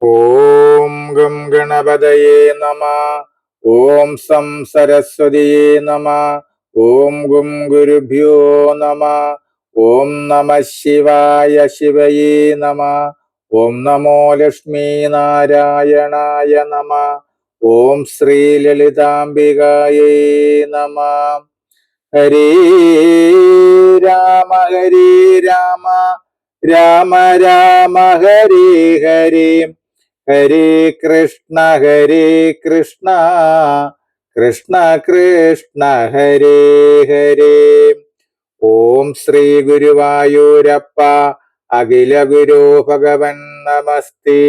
ഓം gum ഗണപതയേ നമ. ഓം some സരസ്വതിയേ നമ. ഓം ഗും ഗുരുഭ്യോ നമ. ഓം നമ ശിവായ ശിവയേ നമ. ഓം നമോ ലക്ഷ്മീ നാരായണായ നമ. ഓം ശ്രീ ലളിതാംബികായേ നമ. ഹരേ രാമ ഹരേ രാമ രാമ രാമ ഹരേ ഹരേ ഹരേ കൃഷ്ണ കൃഷ്ണ കൃഷ്ണ ഹരേ ഹരേ. ഓം ശ്രീ ഗുരുവായൂരപ്പ അഖില ഗുരു ഭഗവൻ നമസ്തേ.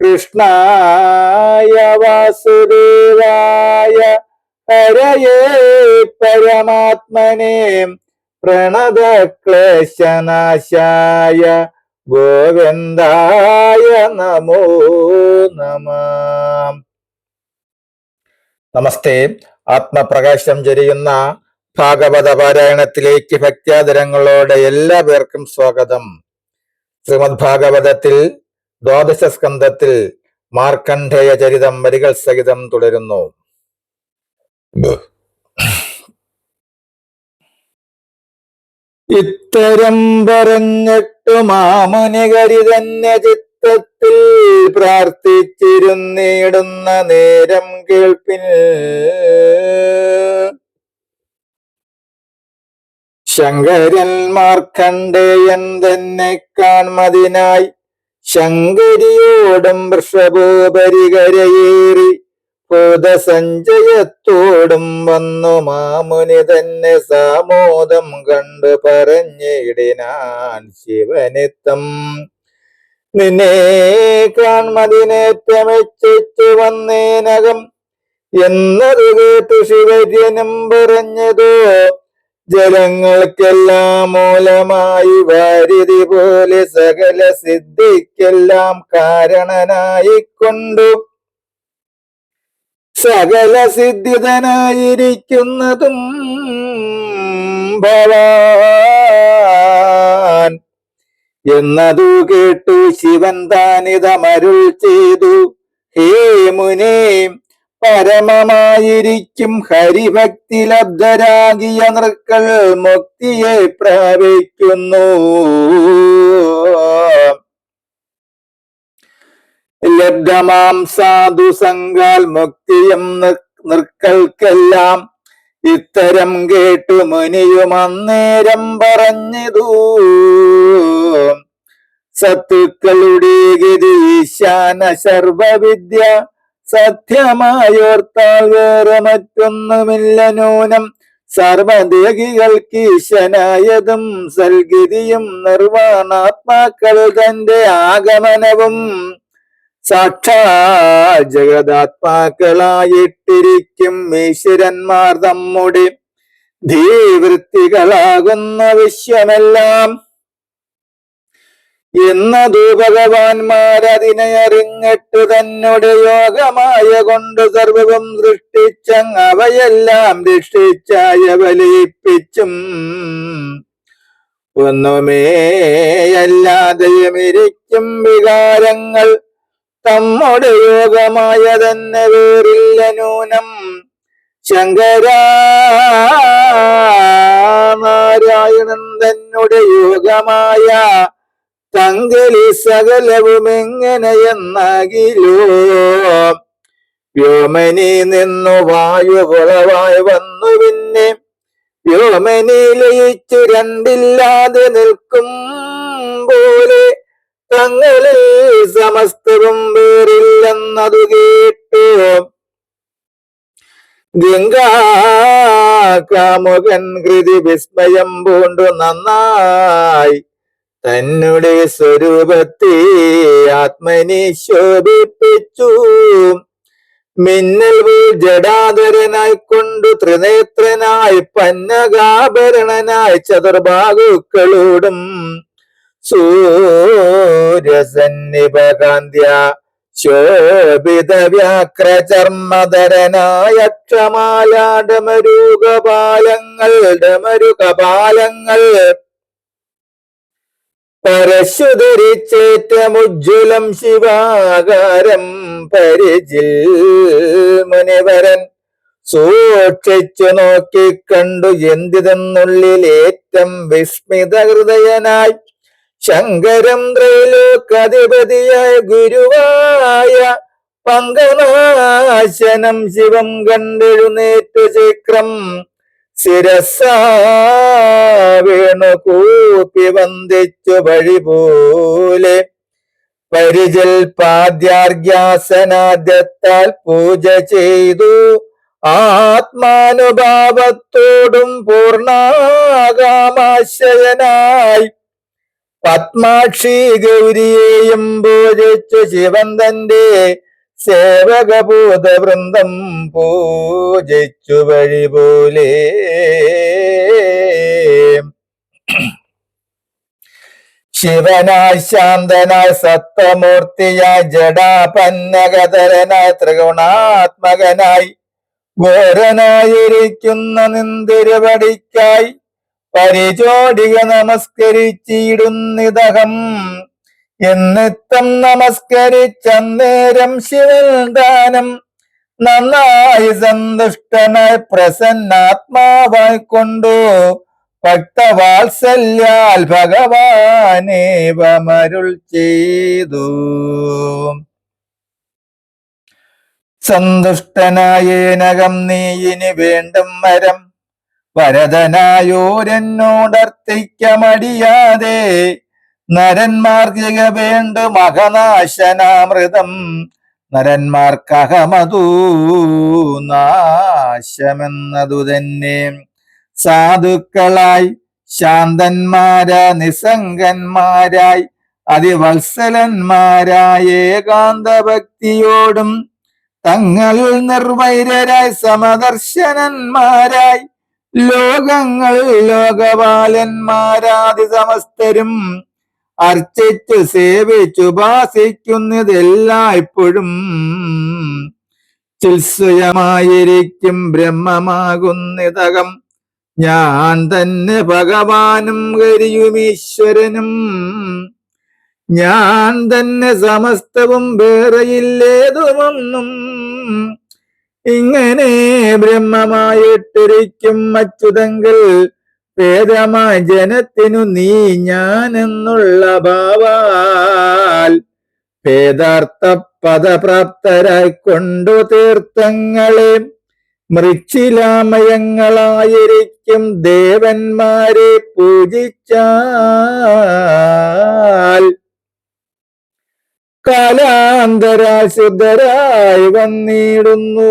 കൃഷ്ണായ വാസുദേവായ ഹരയേ പരമാത്മനേ പ്രണതക്ലേശനാശായ ഗോവിന്ദായ നമോ നമ. നമസ്തേ. ആത്മപ്രകാശം ചൊരിയുന്ന ഭാഗവത പാരായണത്തിലേക്ക് ഭക്ത്യാദരങ്ങളോടെ എല്ലാ പേർക്കും സ്വാഗതം. ശ്രീമദ് ഭാഗവതത്തിൽ ദ്വാദശ സ്കന്ധത്തിൽ മാർക്കണ്ഡേയ ചരിതം വരികൾ സഹിതം തുടരുന്നു. ഇത്തരം പറഞ്ഞിട്ടു മാമുനികരി തന്നെ ചിത്തത്തിൽ പ്രാർത്ഥിച്ചിരുന്നിടുന്ന നേരം കേൾപ്പിൽ ശങ്കരൻ മാർക്കണ്ഡേയൻ തന്നെ കാൺമതിനായി ശങ്കരിയോടും വൃഷഭോപരികരയേറി ഭൂതസഞ്ചയത്തോടും വന്നു മാമുനി തന്നെ സാമോദം കണ്ടു പറഞ്ഞിടിനാൻ ശിവനിത്തം. നിന്നെ കാൺമതിനേറ്റമെച്ചു വന്നേനകം എന്നത് കേട്ടു ശിവര്യനും പറഞ്ഞതോ ജലങ്ങൾക്കെല്ലാം മൂലമായി വാരിധി പോലെ സകല സിദ്ധിക്കെല്ലാം കാരണനായിക്കൊണ്ടു സകല സിദ്ധിതനായിരിക്കുന്നതും ഭവാൻ എന്നതു കേട്ടു ശിവൻ താനിതമരുൾ ചെയ്തു. ഹേ മുനേ, പരമമായിരിക്കും ഹരിഭക്തി ലബ്ധരാകിയ നൃക്കൾ മുക്തിയെ പ്രാപിക്കുന്നു. ലബ്ധമാം സാധു സംഘാൽ മുക്തിയും നൃക്കൾക്കെല്ലാം ഇത്തരം കേട്ടു മുനിയും അന്നേരം പറഞ്ഞതു. സത്തുക്കളുടെ ഗതി ഈശാന സർവവിദ്യ സത്യമായോർത്താൽ വേറെ മറ്റൊന്നുമില്ല നൂനം. സർവദേഹികൾക്ക് ഈശനായതും സൽഗതിയും നിർവാണാത്മാക്കൾ തന്റെ ആഗമനവും സാക്ഷാൽ ജഗദാത്മാക്കളായിട്ടിരിക്കും ഈശ്വരന്മാർ നമ്മുടെ ധീവൃത്തികളാകുന്ന വിശ്വമെല്ലാം എന്നതു ഭഗവാൻമാരതിനെ അറിഞ്ഞിട്ട് തന്നെ യോഗമായ കൊണ്ട് സർവവും സൃഷ്ടിച്ചങ് അവയെല്ലാം രക്ഷിച്ചായ ബലിപ്പിച്ചും ഒന്നുമേയല്ലാതെയുമിരിക്കും വികാരങ്ങൾ നമ്മുടെ യോഗമായ തന്നെ വേറില്ല നൂനം. ശങ്കരാനാരായണൻ തന്നെ യോഗമായ തങ്കലി സകലവും എങ്ങനെയെന്നാകിലോ വ്യോമനി നിന്നു വായുകുളവായി വന്നു പിന്നെ വ്യോമനി ലയിച്ചു രണ്ടില്ലാതെ നിൽക്കും പോലെ തങ്ങളിൽ സമസ്തവും വേറില്ലെന്നതു കേട്ടു ഗംഗാകാമുകൻ കൃതി വിസ്മയം പൂണ്ടു നന്നായി തന്നെ സ്വരൂപത്തെ ആത്മനി ശോഭിപ്പിച്ചു. മിന്നൽ ജഡാധരനായിക്കൊണ്ടു ത്രിനേത്രനായി പന്നകാഭരണനായി ചതുർബാഹുക്കളോടും സൂര്യസന്നിഭകാന്ത്യ ശോഭിത വ്യാക്രചർമ്മധരനായ ക്ഷമാലാഡമരുകപാലങ്ങൾ പരശുധരിച്ചേറ്റമുജ്വലം ശിവാകാരം പരിചിൽ മുനിവരൻ സൂക്ഷിച്ചു നോക്കിക്കണ്ടു എന്തിതെന്നുള്ളിലേറ്റം വിസ്മിത ഹൃദയനായി ശങ്കരം ത്രൈലോകാധിപതിയായ ഗുരുവായ പങ്കനാശനം ശിവം കണ്ടെഴുന്നേറ്റു ശീക്രം ശിരസാ വേണുകൂപ്പി വന്ദിച്ചു വഴി പോലെ പരിചൽ പാദ്യാർഗ്യാസനാദ്യത്താൽ പൂജ ചെയ്തു ആത്മാനുഭാവത്തോടും പൂർണ്ണാകാമാശയനായി പത്മാക്ഷി ഗൗരിയെയും പൂജിച്ചു ശിവൻ തന്റെ സേവകഭൂതവൃന്ദം പൂജിച്ചു വഴി പോലെ ശിവനായി ശാന്തനായി സത്വമൂർത്തിയായി ജഡാപന്നകധരനായി ത്രിഗുണാത്മകനായി ഘോരനായിരിക്കുന്ന നിന്തിരുവടിക്കായി പരിചോടിക നമസ്കരിച്ചിടുന്നിതഹം എന്നിത്തം നമസ്കരിച്ചന്നേരം ശിവൻ ദാനം നന്നായി സന്തുഷ്ടനായി പ്രസന്നാത്മാവായി കൊണ്ടു ഭക്തവാത്സല്യാൽ ഭഗവാനേവമരുൾ ചെയ്തു. സന്തുഷ്ടനായേനകം നീ ഇനി വേണ്ടും വരം വരദനായോരെന്നോടർത്തിക്ക മടിയാതെ നരന്മാർക്കിക വേണ്ടു മഹനാശനാമൃതം നരന്മാർക്കഹമതു നാശമെന്നതു തന്നെ. സാധുക്കളായി ശാന്തന്മാരാ നിസ്സംഗന്മാരായി അതിവത്സലന്മാരായ ഏകാന്ത ഭക്തിയോടും തങ്ങളിൽ നിർവൈരരായി സമദർശനന്മാരായി ലോകങ്ങൾ ലോകപാലന്മാരാദി സമസ്തരും അർച്ചിച്ചു സേവിച്ചു ഉപാസിക്കുന്നതെല്ലായ്പ്പോഴും ചിൽസ്വയമായിരിക്കും ബ്രഹ്മമാകുന്നിതകം ഞാൻ തന്നെ ഭഗവാനും ഹരിയും ഈശ്വരനും ഞാൻ തന്നെ സമസ്തവും വേറെയില്ലേതുമൊന്നും ഇങ്ങനെ ബ്രഹ്മമായിട്ടിരിക്കും അച്യുതങ്കൽ ഭേദമായ ജനത്തിനു നീ ഞാൻ എന്നുള്ള ഭാവാൽ ഭേദാർത്ഥ പദപ്രാപ്തരായി കൊണ്ടു തീർത്ഥങ്ങളെ മൃച്ഛിലാമയങ്ങളായിരിക്കും ദേവന്മാരെ പൂജിച്ചാൽ കാലാന്തരാശുദ്ധരായി വന്നിടുന്നു.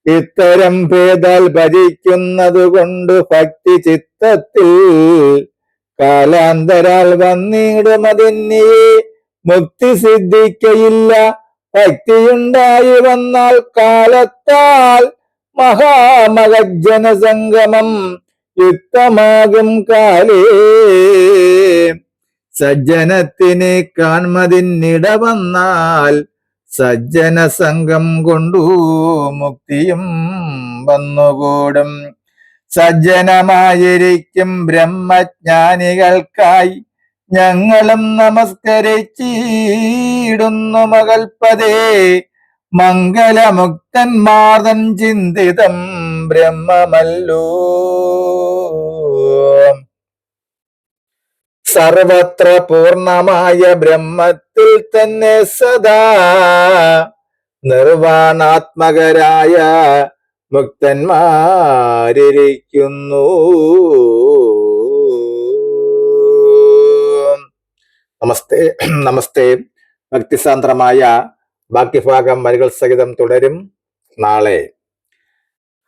ഇത്തരം ഭേദാൽ ഭജിക്കുന്നത് കൊണ്ട് ഭക്തി ചിത്തത്തിൽ കാലാന്തരാൽ വന്നിടുമതിന്യേ മുക്തി സിദ്ധിക്കയില്ല. ഭക്തിയുണ്ടായി വന്നാൽ കാലത്താൽ മഹാമഹജനസംഗമം യുക്തമാകും കാലേ സജ്ജനത്തിനെ കാൺമതിന്നിട വന്നാൽ സജ്ജന സംഘം കൊണ്ടു മുക്തിയും വന്നുകൂടും. സജ്ജനമായിരിക്കും ബ്രഹ്മജ്ഞാനികൾക്കായി ഞങ്ങളും നമസ്കരിച്ചിടുന്നു മകൽപദേ. മംഗലമുക്തന്മാർതൻ ചിന്തിതം ബ്രഹ്മമല്ലോ. സർവത്ര പൂർണമായ ബ്രഹ്മത്തിൽ തന്നെ സദാ നിർവാണാത്മകരായ മുക്തന്മാരിരിക്കുന്നു. നമസ്തേ നമസ്തേ. ഭക്തിസാന്ദ്രമായ ബാക്കി ഭാഗം വരികൾ സഹിതം തുടരും നാളെ.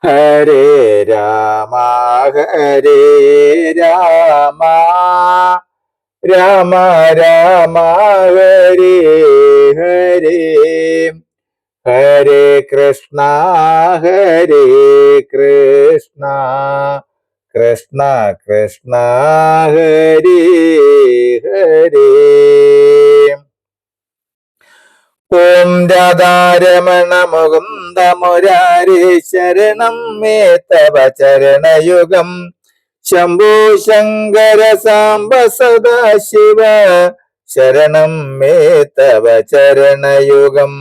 ഹരേ രാമ ഹരേ രാമ രാമ രാമ ഹരേ ഹരേ ഹരേ കൃഷ്ണ ഹരേ കൃഷ്ണ കൃഷ്ണ കൃഷ്ണ ഹരേ ഹരേ. ഓം രാധാരമണ മുകുന്ദ മുരാരേ ശരണം മേ തവ ചരണയുഗം ശംഭോ ശങ്കര സാംബ സദാശിവ ശരണം മേ തവ ചരണയുഗം.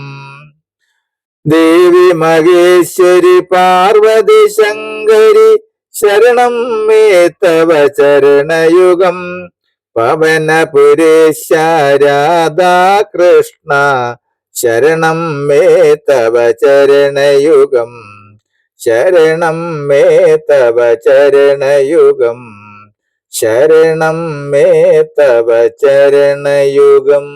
ദേവി മഹേശ്വരി പാർവതി ശങ്കരി ശരണം മേ തവ ചരണയുഗം. പവനപുരേശ രാധാകൃഷ്ണ ശരണം മേ തവ ചരണയുഗം. ശരണം മേ തവ ചരണയുഗം. ശരണം മേ തവ ചരണയുഗം.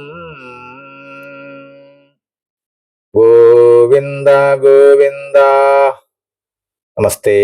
ഗോവിന്ദ ഗോവിന്ദ. നമസ്തേ.